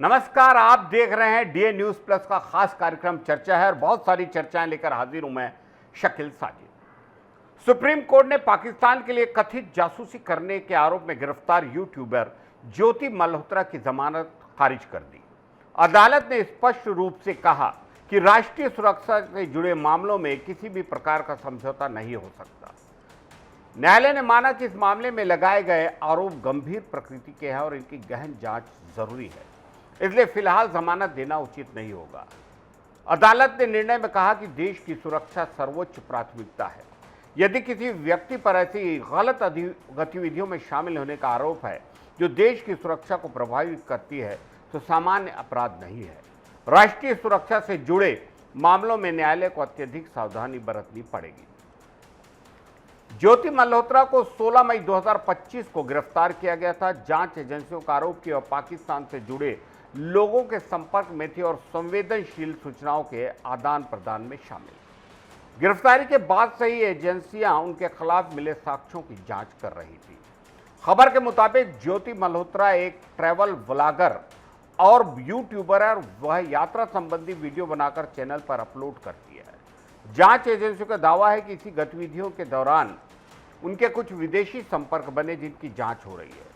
नमस्कार, आप देख रहे हैं डीए न्यूज प्लस का खास कार्यक्रम चर्चा है और बहुत सारी चर्चाएं लेकर हाजिर हूं मैं शकील साजिद। सुप्रीम कोर्ट ने पाकिस्तान के लिए कथित जासूसी करने के आरोप में गिरफ्तार यूट्यूबर ज्योति मल्होत्रा की जमानत खारिज कर दी। अदालत ने स्पष्ट रूप से कहा कि राष्ट्रीय सुरक्षा से जुड़े मामलों में किसी भी प्रकार का समझौता नहीं हो सकता। न्यायालय ने माना कि इस मामले में लगाए गए आरोप गंभीर प्रकृति के हैं और इनकी गहन जांच जरूरी है, इसलिए फिलहाल जमानत देना उचित नहीं होगा। अदालत ने निर्णय में कहा कि देश की सुरक्षा सर्वोच्च प्राथमिकता है। यदि किसी व्यक्ति पर ऐसी गलत गतिविधियों में शामिल होने का आरोप है जो देश की सुरक्षा को प्रभावित करती है तो सामान्य अपराध नहीं है। राष्ट्रीय सुरक्षा से जुड़े मामलों में न्यायालय को अत्यधिक सावधानी बरतनी पड़ेगी। ज्योति मल्होत्रा को 16 मई 2025 को गिरफ्तार किया गया था। जांच एजेंसियों का आरोप किया पाकिस्तान से जुड़े लोगों के संपर्क में थी और संवेदनशील सूचनाओं के आदान प्रदान में शामिल। गिरफ्तारी के बाद से ही एजेंसियां उनके खिलाफ मिले साक्ष्यों की जांच कर रही थी। खबर के मुताबिक ज्योति मल्होत्रा एक ट्रैवल व्लॉगर और यूट्यूबर है और वह यात्रा संबंधी वीडियो बनाकर चैनल पर अपलोड करती है। जांच एजेंसियों का दावा है कि इसी गतिविधियों के दौरान उनके कुछ विदेशी संपर्क बने जिनकी जांच हो रही है।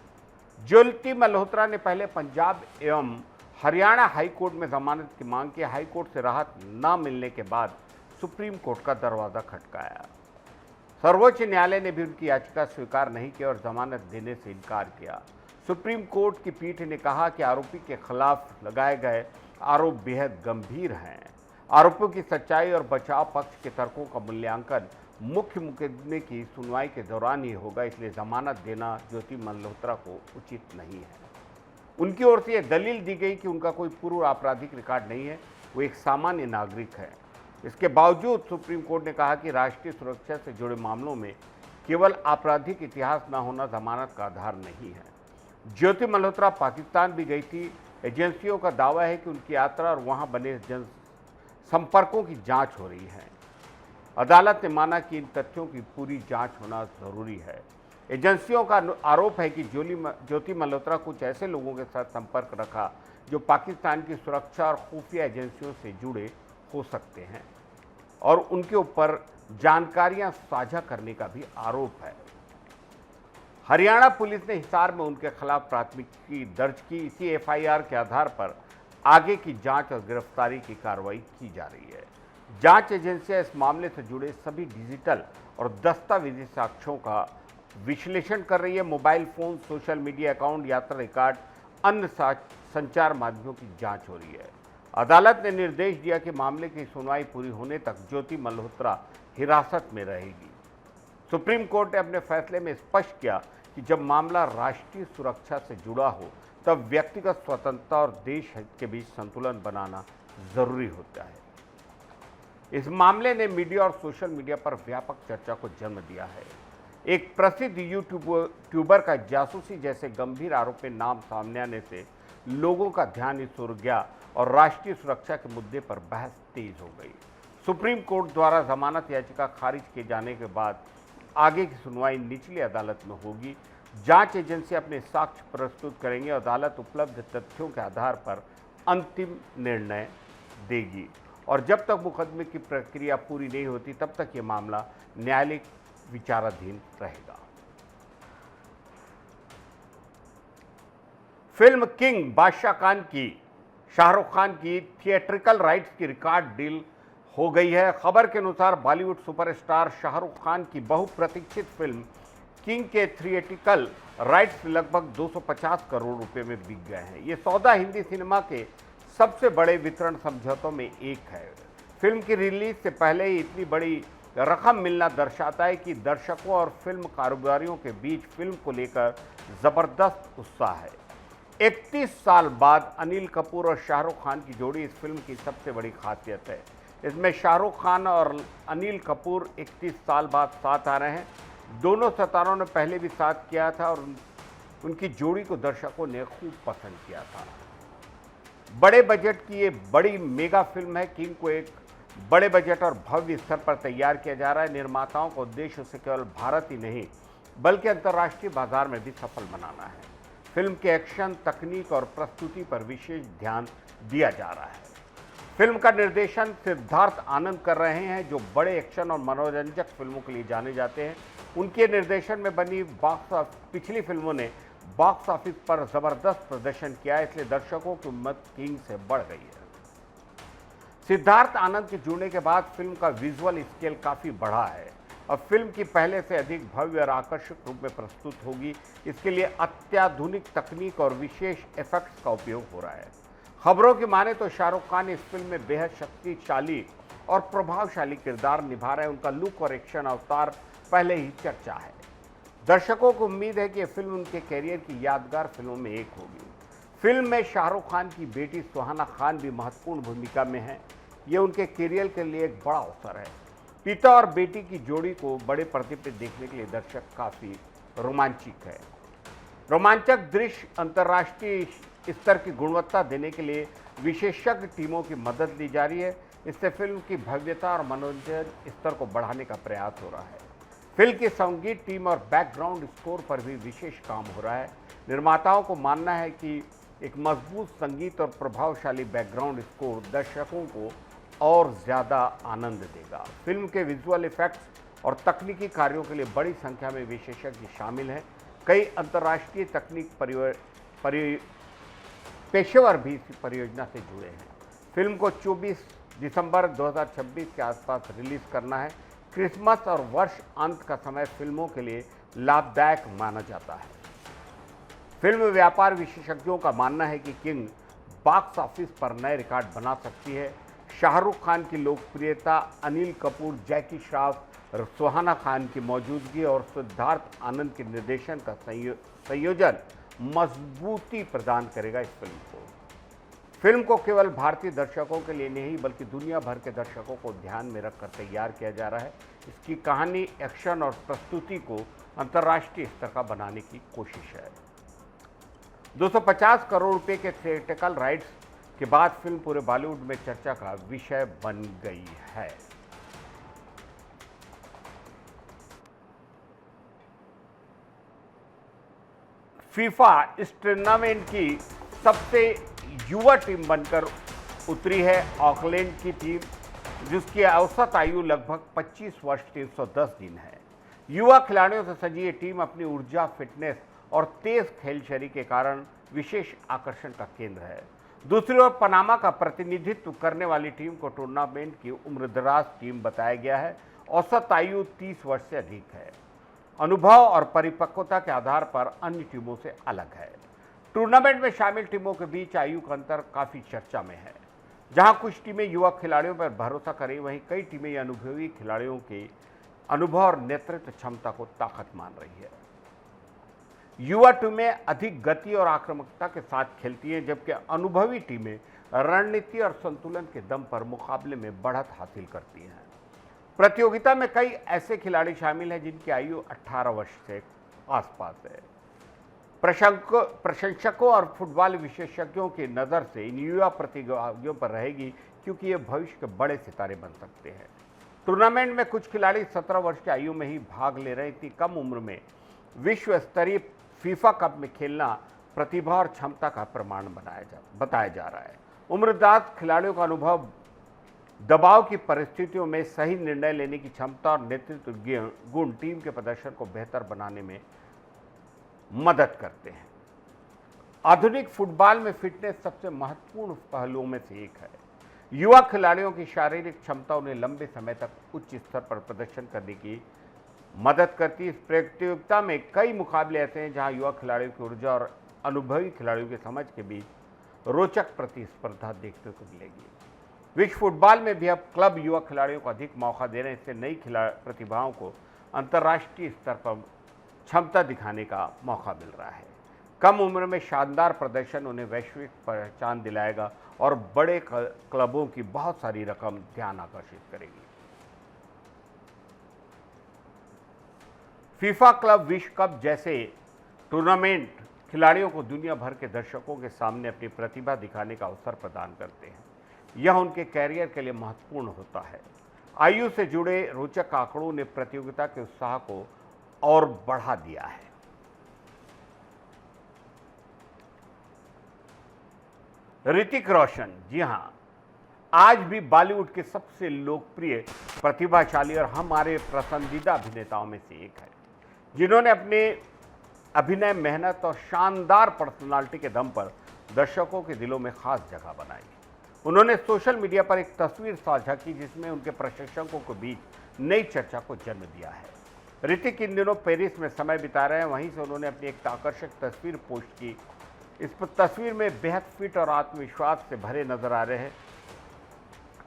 ज्योति मल्होत्रा ने पहले पंजाब एवं हरियाणा हाईकोर्ट में जमानत की मांग की। हाईकोर्ट से राहत न मिलने के बाद सुप्रीम कोर्ट का दरवाजा खटकाया। सर्वोच्च न्यायालय ने भी उनकी याचिका स्वीकार नहीं की और जमानत देने से इनकार किया। सुप्रीम कोर्ट की पीठ ने कहा कि आरोपी के खिलाफ लगाए गए आरोप बेहद गंभीर हैं। आरोपों की सच्चाई और बचाव पक्ष के तर्कों का मूल्यांकन मुख्य मुकदमे की सुनवाई के दौरान ही होगा, इसलिए जमानत देना ज्योति मल्होत्रा को उचित नहीं है। उनकी ओर से यह दलील दी गई कि उनका कोई पूर्व आपराधिक रिकॉर्ड नहीं है, वो एक सामान्य नागरिक है। इसके बावजूद सुप्रीम कोर्ट ने कहा कि राष्ट्रीय सुरक्षा से जुड़े मामलों में केवल आपराधिक इतिहास न होना जमानत का आधार नहीं है। ज्योति मल्होत्रा पाकिस्तान भी गई थी। एजेंसियों का दावा है कि उनकी यात्रा और वहां बने संपर्कों की जांच हो रही है। अदालत ने माना कि इन तथ्यों की पूरी जांच होना जरूरी है। एजेंसियों का आरोप है कि ज्योति मल्होत्रा कुछ ऐसे लोगों के साथ संपर्क रखा जो पाकिस्तान की सुरक्षा और खुफिया एजेंसियों से जुड़े हो सकते हैं और उनके ऊपर जानकारियां साझा करने का भी आरोप है। हरियाणा पुलिस ने हिसार में उनके खिलाफ प्राथमिकी दर्ज की। इसी एफआईआर के आधार पर आगे की जांच और गिरफ्तारी की कार्रवाई की जा रही है। जांच एजेंसियां इस मामले से जुड़े सभी डिजिटल और दस्तावेजी साक्ष्यों का विश्लेषण कर रही है। Mobile phone, social media account, यात्रा रिकॉर्ड, अन्य संचार माध्यमों की जांच हो रही है। अदालत ने निर्देश दिया कि मामले की सुनवाई पूरी होने तक ज्योति मल्होत्रा हिरासत में रहेगी। सुप्रीम कोर्ट ने अपने फैसले में स्पष्ट किया कि जब मामला राष्ट्रीय सुरक्षा से जुड़ा हो तब व्यक्तिगत स्वतंत्रता और देश हित के बीच संतुलन बनाना जरूरी होता है। इस मामले ने मीडिया और सोशल मीडिया पर व्यापक चर्चा को जन्म दिया है। एक प्रसिद्ध यूट्यूबर का जासूसी जैसे गंभीर आरोप में नाम सामने आने से लोगों का ध्यान इस ओर गया और राष्ट्रीय सुरक्षा के मुद्दे पर बहस तेज हो गई। सुप्रीम कोर्ट द्वारा जमानत याचिका खारिज किए जाने के बाद आगे की सुनवाई निचली अदालत में होगी। जांच एजेंसी अपने साक्ष्य प्रस्तुत करेंगे। अदालत उपलब्ध तथ्यों के आधार पर अंतिम निर्णय देगी और जब तक मुकदमे की प्रक्रिया पूरी नहीं होती तब तक ये मामला न्यायालयिक विचाराधीन रहेगा। फिल्म किंग बादशाह खान की शाहरुख खान की थिएट्रिकल राइट्स की रिकॉर्ड डील हो गई है। खबर के अनुसार बॉलीवुड सुपरस्टार शाहरुख खान की बहुप्रतीक्षित फिल्म किंग के थिएट्रिकल राइट्स लगभग 250 करोड़ रुपए में बिक गए हैं। ये सौदा हिंदी सिनेमा के सबसे बड़े वितरण समझौतों में एक है। फिल्म की रिलीज से पहले ही इतनी बड़ी रकम मिलना दर्शाता है कि दर्शकों और फिल्म कारोबारियों के बीच फिल्म को लेकर जबरदस्त उत्साह है। 31 साल बाद अनिल कपूर और शाहरुख खान की जोड़ी इस फिल्म की सबसे बड़ी खासियत है। इसमें शाहरुख खान और अनिल कपूर 31 साल बाद साथ आ रहे हैं। दोनों सितारों ने पहले भी साथ किया था और उनकी जोड़ी को दर्शकों ने खूब पसंद किया था। बड़े बजट की ये बड़ी मेगा फिल्म है। किंग को एक बड़े बजट और भव्य स्तर पर तैयार किया जा रहा है। निर्माताओं का उद्देश्य उसे केवल भारत ही नहीं बल्कि अंतर्राष्ट्रीय बाजार में भी सफल बनाना है। फिल्म के एक्शन, तकनीक और प्रस्तुति पर विशेष ध्यान दिया जा रहा है। फिल्म का निर्देशन सिद्धार्थ आनंद कर रहे हैं, जो बड़े एक्शन और मनोरंजक फिल्मों के लिए जाने जाते हैं। उनके निर्देशन में बनी पिछली फिल्मों ने बॉक्स ऑफिस पर जबरदस्त प्रदर्शन किया, इसलिए दर्शकों की उम्मीद किंग से बढ़ गई है। सिद्धार्थ आनंद के जुड़ने के बाद फिल्म का विजुअल स्केल काफी बढ़ा है। अब फिल्म की पहले से अधिक भव्य और आकर्षक रूप में प्रस्तुत होगी। इसके लिए अत्याधुनिक तकनीक और विशेष इफेक्ट्स का उपयोग हो रहा है। खबरों की माने तो शाहरुख खान इस फिल्म में बेहद शक्तिशाली और प्रभावशाली किरदार निभा रहे हैं। उनका लुक और एक्शन अवतार पहले ही चर्चा है। दर्शकों को उम्मीद है कि यह फिल्म उनके कैरियर की यादगार फिल्मों में एक होगी। फिल्म में शाहरुख खान की बेटी सुहाना खान भी महत्वपूर्ण भूमिका में है। ये उनके कैरियर के लिए एक बड़ा अवसर है। पिता और बेटी की जोड़ी को बड़े पर्दे पर देखने के लिए दर्शक काफी रोमांचक दृश्य अंतर्राष्ट्रीय स्तर की गुणवत्ता देने के लिए विशेषज्ञ टीमों की मदद ली जा रही है। इससे फिल्म की भव्यता और मनोरंजन स्तर को बढ़ाने का प्रयास हो रहा है। फिल्म की संगीत टीम और बैकग्राउंड स्कोर पर भी विशेष काम हो रहा है। निर्माताओं को मानना है कि एक मजबूत संगीत और प्रभावशाली बैकग्राउंड स्कोर दर्शकों को और ज़्यादा आनंद देगा। फिल्म के विजुअल इफेक्ट्स और तकनीकी कार्यों के लिए बड़ी संख्या में विशेषज्ञ शामिल हैं। कई अंतर्राष्ट्रीय तकनीक पेशेवर भी इस परियोजना से जुड़े हैं। फिल्म को 24 दिसंबर 2026 के आसपास रिलीज करना है। क्रिसमस और वर्ष अंत का समय फिल्मों के लिए लाभदायक माना जाता है। फिल्म व्यापार विशेषज्ञों का मानना है कि किंग बॉक्स ऑफिस पर नए रिकॉर्ड बना सकती है। शाहरुख खान की लोकप्रियता, अनिल कपूर, जैकी श्रॉफ, सुहाना खान की मौजूदगी और सिद्धार्थ आनंद के निर्देशन का संयोजन मजबूती प्रदान करेगा इस फिल्म को। फिल्म को केवल भारतीय दर्शकों के लिए नहीं बल्कि दुनिया भर के दर्शकों को ध्यान में रखकर तैयार किया जा रहा है। इसकी कहानी, एक्शन और प्रस्तुति को अंतर्राष्ट्रीय स्तर का बनाने की कोशिश है। 250 करोड़ रुपए के थिएट्रिकल राइट्स के बाद फिल्म पूरे बॉलीवुड में चर्चा का विषय बन गई है। फीफा इस टूर्नामेंट की सबसे युवा टीम बनकर उतरी है। ऑकलैंड की टीम, जिसकी औसत आयु लगभग 25 वर्ष 310 दिन है। युवा खिलाड़ियों से सजी ये टीम अपनी ऊर्जा, फिटनेस और तेज खेलशैली के कारण विशेष आकर्षण का केंद्र है। दूसरी ओर पनामा का प्रतिनिधित्व करने वाली टीम को टूर्नामेंट की उम्रदराज टीम बताया गया है। औसत आयु 30 वर्ष से अधिक है। अनुभव और परिपक्वता के आधार पर अन्य टीमों से अलग है। टूर्नामेंट में शामिल टीमों के बीच आयु का अंतर काफी चर्चा में है। जहां कुछ टीमें युवा खिलाड़ियों पर भरोसा करें, वहीं कई टीमें अनुभवी खिलाड़ियों के अनुभव और नेतृत्व क्षमता को ताकत मान रही है। युवा टीमें अधिक गति और आक्रामकता के साथ खेलती हैं, जबकि अनुभवी टीमें रणनीति और संतुलन के दम पर मुकाबले में बढ़त हासिल करती हैं। प्रतियोगिता में कई ऐसे खिलाड़ी शामिल हैं जिनकी आयु 18 वर्ष से आसपास है। प्रशंसकों और फुटबॉल विशेषज्ञों की नज़र से इन युवा प्रतियोगियों पर रहेगी, क्योंकि ये भविष्य के बड़े सितारे बन सकते हैं। टूर्नामेंट में कुछ खिलाड़ी 17 वर्ष की आयु में ही भाग ले रहे। इतनी कम उम्र में विश्व स्तरीय फीफा कप में खेलना प्रतिभा और क्षमता का प्रमाण बताया जा रहा है। उम्रदराज खिलाड़ियों का अनुभव, दबाव की परिस्थितियों में सही निर्णय लेने की क्षमता और नेतृत्व गुण टीम के प्रदर्शन को बेहतर बनाने में मदद करते हैं। आधुनिक फुटबॉल में फिटनेस सबसे महत्वपूर्ण पहलुओं में से एक है। युवा खिलाड़ियों की शारीरिक क्षमता उन्हें लंबे समय तक उच्च स्तर पर प्रदर्शन करने की मदद करती है। इस प्रतियोगिता में कई मुकाबले ऐसे हैं जहां युवा खिलाड़ियों की ऊर्जा और अनुभवी खिलाड़ियों की समझ के बीच रोचक प्रतिस्पर्धा देखने को मिलेगी। विश्व फुटबॉल में भी अब क्लब युवा खिलाड़ियों को अधिक मौका दे रहे हैं। इससे नई प्रतिभाओं को अंतर्राष्ट्रीय स्तर पर क्षमता दिखाने का मौका मिल रहा है। कम उम्र में शानदार प्रदर्शन उन्हें वैश्विक पहचान दिलाएगा और बड़े क्लबों की बहुत सारी रकम ध्यान आकर्षित करेगी। फीफा क्लब विश्व कप जैसे टूर्नामेंट खिलाड़ियों को दुनिया भर के दर्शकों के सामने अपनी प्रतिभा दिखाने का अवसर प्रदान करते हैं। यह उनके कैरियर के लिए महत्वपूर्ण होता है। आयु से जुड़े रोचक आंकड़ों ने प्रतियोगिता के उत्साह को और बढ़ा दिया है। ऋतिक रोशन, जी हाँ, आज भी बॉलीवुड के सबसे लोकप्रिय, प्रतिभाशाली और हमारे पसंदीदा अभिनेताओं में से एक है, जिन्होंने अपने अभिनय, मेहनत और शानदार पर्सनालिटी के दम पर दर्शकों के दिलों में खास जगह बनाई। उन्होंने सोशल मीडिया पर एक तस्वीर साझा की जिसमें उनके प्रशंसकों के बीच नई चर्चा को जन्म दिया है। ऋतिक इन दिनों पेरिस में समय बिता रहे हैं, वहीं से उन्होंने अपनी एक आकर्षक तस्वीर पोस्ट की। इस तस्वीर में बेहद फिट और आत्मविश्वास से भरे नजर आ रहे हैं।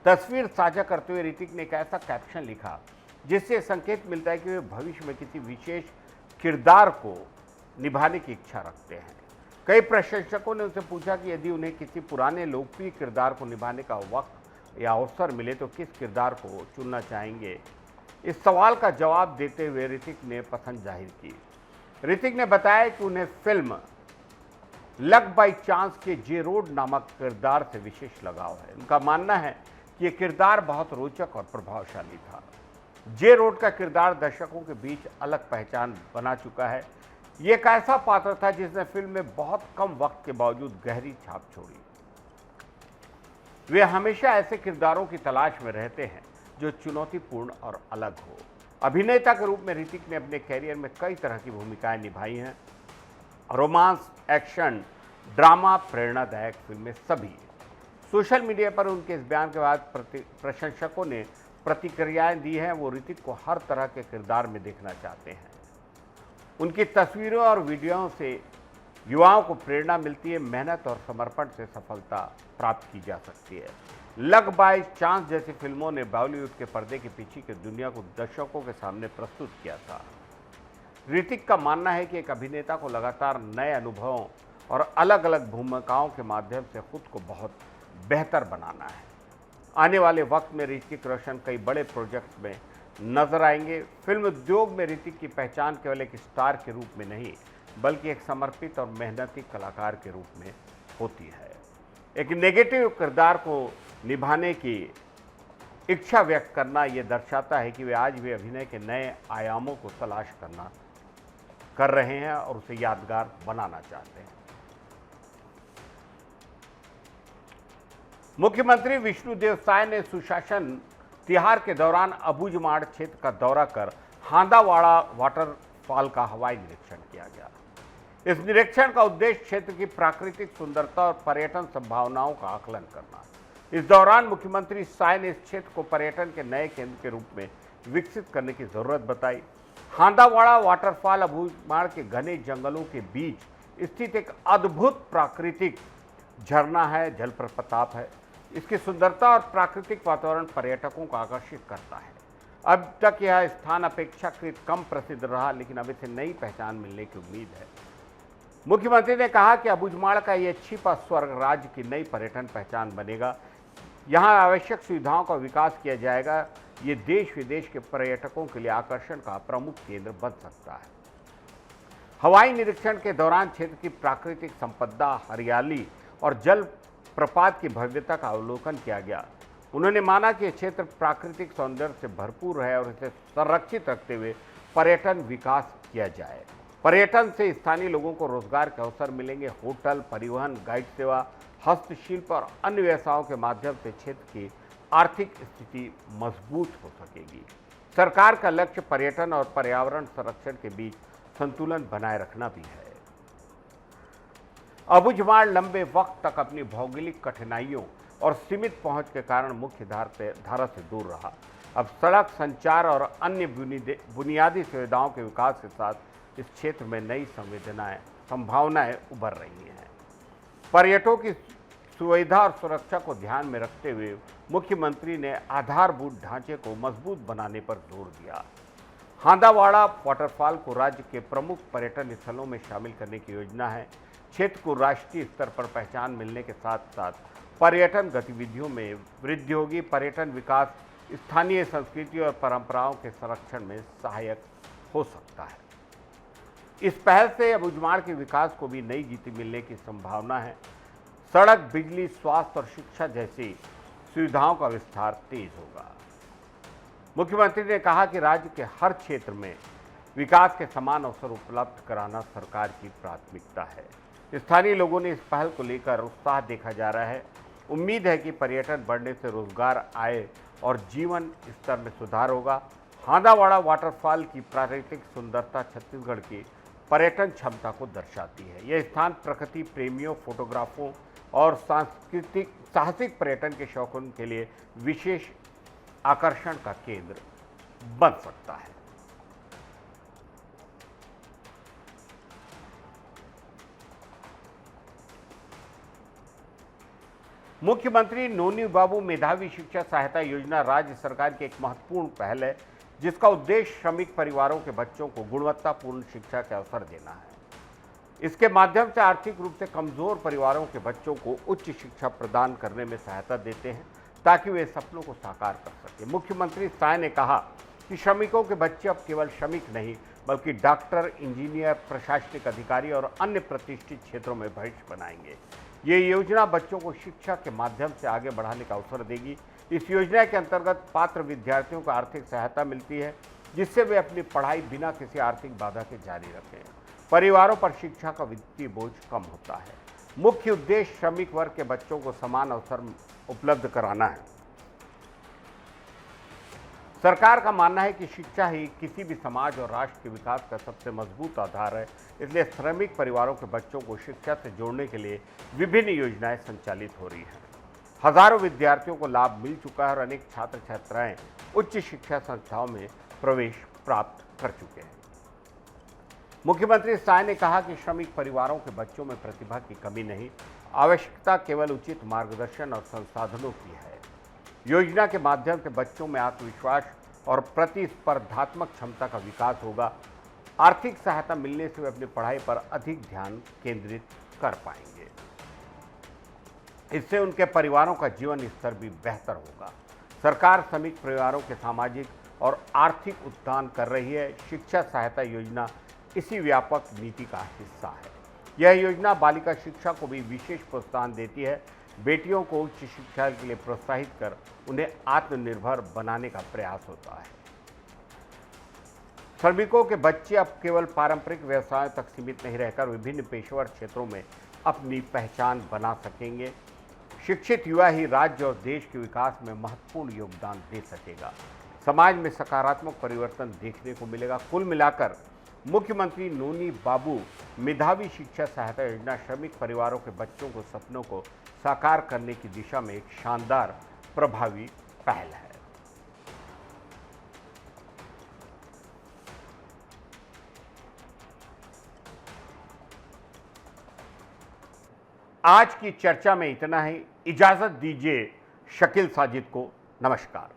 तस्वीर साझा करते हुए ऋतिक ने एक ऐसा कैप्शन लिखा जिससे संकेत मिलता है कि वे भविष्य में किसी विशेष किरदार को निभाने की इच्छा रखते हैं। कई प्रशंसकों ने उनसे पूछा कि यदि उन्हें किसी पुराने लोकप्रिय किरदार को निभाने का वक्त या अवसर मिले तो किस किरदार को चुनना चाहेंगे। इस सवाल का जवाब देते हुए ऋतिक ने पसंद जाहिर की। ऋतिक ने बताया कि उन्हें फिल्म लक बाय चांस के जे रोड नामक किरदार से विशेष लगाव है। उनका मानना है कि यह किरदार बहुत रोचक और प्रभावशाली था। जे रोड का किरदार दर्शकों के बीच अलग पहचान बना चुका है। ये एक ऐसा पात्र था जिसने फिल्म में बहुत कम वक्त के बावजूद गहरी छाप छोड़ी। वे हमेशा ऐसे किरदारों की तलाश में रहते हैं जो चुनौतीपूर्ण और अलग हो। अभिनेता के रूप में ऋतिक ने अपने कैरियर में कई तरह की भूमिकाएं निभाई हैं। रोमांस, एक्शन, ड्रामा, प्रेरणादायक फिल्में सभी। सोशल मीडिया पर उनके इस बयान के बाद प्रशंसकों ने प्रतिक्रियाएं दी हैं। वो ऋतिक को हर तरह के किरदार में देखना चाहते हैं। उनकी तस्वीरों और वीडियोओं से युवाओं को प्रेरणा मिलती है। मेहनत और समर्पण से सफलता प्राप्त की जा सकती है। लक बाय चांस जैसी फिल्मों ने बॉलीवुड के पर्दे के पीछे की दुनिया को दर्शकों के सामने प्रस्तुत किया था। ऋतिक का मानना है कि एक अभिनेता को लगातार नए अनुभवों और अलग अलग भूमिकाओं के माध्यम से खुद को बहुत बेहतर बनाना है। आने वाले वक्त में ऋतिक रोशन कई बड़े प्रोजेक्ट्स में नजर आएंगे। फिल्म उद्योग में ऋतिक की पहचान केवल एक स्टार के रूप में नहीं बल्कि एक समर्पित और मेहनती कलाकार के रूप में होती है। एक नेगेटिव किरदार को निभाने की इच्छा व्यक्त करना यह दर्शाता है कि वे आज भी अभिनय के नए आयामों को तलाश कर रहे हैं और उसे यादगार बनाना चाहते हैं। मुख्यमंत्री विष्णुदेव साय ने सुशासन तिहार के दौरान अबूझमाड़ क्षेत्र का दौरा कर हांदावाड़ा वाटरफॉल का हवाई निरीक्षण किया गया। इस निरीक्षण का उद्देश्य क्षेत्र की प्राकृतिक सुंदरता और पर्यटन संभावनाओं का आकलन करना। इस दौरान मुख्यमंत्री साय ने इस क्षेत्र को पर्यटन के नए केंद्र के रूप में विकसित करने की जरूरत बताई। हांदावाड़ा वाटरफॉल अबूझमाड़ के घने जंगलों के बीच स्थित एक अद्भुत प्राकृतिक झरना है, जलप्रपात है। इसकी सुंदरता और प्राकृतिक वातावरण पर्यटकों को आकर्षित करता है। अब तक यह स्थान अपेक्षाकृत कम प्रसिद्ध रहा, लेकिन अब इसे नई पहचान मिलने की उम्मीद है। मुख्यमंत्री ने कहा कि अबूझमाड़ का यह छिपा स्वर्ग राज्य की नई पर्यटन पहचान बनेगा। यहाँ आवश्यक सुविधाओं का विकास किया जाएगा। ये देश विदेश के पर्यटकों के लिए आकर्षण का प्रमुख केंद्र बन सकता है। हवाई निरीक्षण के दौरान क्षेत्र की प्राकृतिक संपदा, हरियाली और जल प्रपात की भव्यता का अवलोकन किया गया। उन्होंने माना कि यह क्षेत्र प्राकृतिक सौंदर्य से भरपूर है और इसे संरक्षित रखते हुए पर्यटन विकास किया जाए। पर्यटन से स्थानीय लोगों को रोजगार के अवसर मिलेंगे। होटल, परिवहन, गाइड सेवा, हस्तशिल्प और अन्य व्यवसायों के माध्यम से क्षेत्र की आर्थिक स्थिति मजबूत हो सकेगी। सरकार का लक्ष्य पर्यटन और पर्यावरण संरक्षण के बीच संतुलन बनाए रखना भी है। अबूझमाड़ लंबे वक्त तक अपनी भौगोलिक कठिनाइयों और सीमित पहुंच के कारण मुख्य धारा से दूर रहा। अब सड़क, संचार और अन्य बुनियादी सुविधाओं के विकास के साथ इस क्षेत्र में नई संभावनाएं उभर रही हैं। पर्यटकों की सुविधा और सुरक्षा को ध्यान में रखते हुए मुख्यमंत्री ने आधारभूत ढांचे को मजबूत बनाने पर जोर दिया। हांदावाड़ा वाटरफॉल को राज्य के प्रमुख पर्यटन स्थलों में शामिल करने की योजना है। क्षेत्र को राष्ट्रीय स्तर पर पहचान मिलने के साथ साथ पर्यटन गतिविधियों में वृद्धि होगी। पर्यटन विकास स्थानीय संस्कृति और परंपराओं के संरक्षण में सहायक हो सकता है। इस पहल से अबूझमाड़ के विकास को भी नई गति मिलने की संभावना है। सड़क, बिजली, स्वास्थ्य और शिक्षा जैसी सुविधाओं का विस्तार तेज होगा। मुख्यमंत्री ने कहा कि राज्य के हर क्षेत्र में विकास के समान अवसर उपलब्ध कराना सरकार की प्राथमिकता है। स्थानीय लोगों ने इस पहल को लेकर उत्साह देखा जा रहा है। उम्मीद है कि पर्यटन बढ़ने से रोजगार आए और जीवन स्तर में सुधार होगा। हांदावाड़ा वाटरफॉल की प्राकृतिक सुंदरता छत्तीसगढ़ की पर्यटन क्षमता को दर्शाती है। यह स्थान प्रकृति प्रेमियों, फोटोग्राफरों और सांस्कृतिक साहसिक पर्यटन के शौकीन के लिए विशेष आकर्षण का केंद्र बन सकता है। मुख्यमंत्री नोनी बाबू मेधावी शिक्षा सहायता योजना राज्य सरकार की एक महत्वपूर्ण पहल है, जिसका उद्देश्य श्रमिक परिवारों के बच्चों को गुणवत्तापूर्ण शिक्षा के अवसर देना है। इसके माध्यम से आर्थिक रूप से कमजोर परिवारों के बच्चों को उच्च शिक्षा प्रदान करने में सहायता देते हैं, ताकि वे सपनों को साकार कर सकें। मुख्यमंत्री साय ने कहा कि श्रमिकों के बच्चे अब केवल श्रमिक नहीं, बल्कि डॉक्टर, इंजीनियर, प्रशासनिक अधिकारी और अन्य प्रतिष्ठित क्षेत्रों में भविष्य बनाएंगे। ये योजना बच्चों को शिक्षा के माध्यम से आगे बढ़ाने का अवसर देगी। इस योजना के अंतर्गत पात्र विद्यार्थियों को आर्थिक सहायता मिलती है, जिससे वे अपनी पढ़ाई बिना किसी आर्थिक बाधा के जारी रखें। परिवारों पर शिक्षा का वित्तीय बोझ कम होता है। मुख्य उद्देश्य श्रमिक वर्ग के बच्चों को समान अवसर उपलब्ध कराना है। सरकार का मानना है कि शिक्षा ही किसी भी समाज और राष्ट्र के विकास का सबसे मजबूत आधार है। इसलिए श्रमिक परिवारों के बच्चों को शिक्षा से जोड़ने के लिए विभिन्न योजनाएं संचालित हो रही हैं। हजारों विद्यार्थियों को लाभ मिल चुका है और अनेक छात्र छात्राएं उच्च शिक्षा संस्थाओं में प्रवेश प्राप्त कर चुके हैं। मुख्यमंत्री साय ने कहा कि श्रमिक परिवारों के बच्चों में प्रतिभा की कमी नहीं, आवश्यकता केवल उचित मार्गदर्शन और संसाधनों की है। योजना के माध्यम से बच्चों में आत्मविश्वास और प्रतिस्पर्धात्मक क्षमता का विकास होगा। आर्थिक सहायता मिलने से वे अपनी पढ़ाई पर अधिक ध्यान केंद्रित कर पाएंगे। इससे उनके परिवारों का जीवन स्तर भी बेहतर होगा। सरकार श्रमिक परिवारों के सामाजिक और आर्थिक उत्थान कर रही है। शिक्षा सहायता योजना इसी व्यापक नीति का हिस्सा है। यह योजना बालिका शिक्षा को भी विशेष प्रोत्साहन देती है। बेटियों को उच्च शिक्षा के लिए प्रोत्साहित कर उन्हें आत्मनिर्भर बनाने का प्रयास होता है। श्रमिकों के बच्चे अब केवल पारंपरिक व्यवसायों तक सीमित नहीं रहकर विभिन्न पेशेवर क्षेत्रों में अपनी पहचान बना सकेंगे। शिक्षित युवा ही राज्य और देश के विकास में महत्वपूर्ण योगदान दे सकेगा। समाज में सकारात्मक परिवर्तन देखने को मिलेगा। कुल मिलाकर मुख्यमंत्री नोनी बाबू मेधावी शिक्षा सहायता योजना श्रमिक परिवारों के बच्चों को सपनों को साकार करने की दिशा में एक शानदार प्रभावी पहल है। आज की चर्चा में इतना ही। इजाजत दीजिए शकील साजिद को। नमस्कार।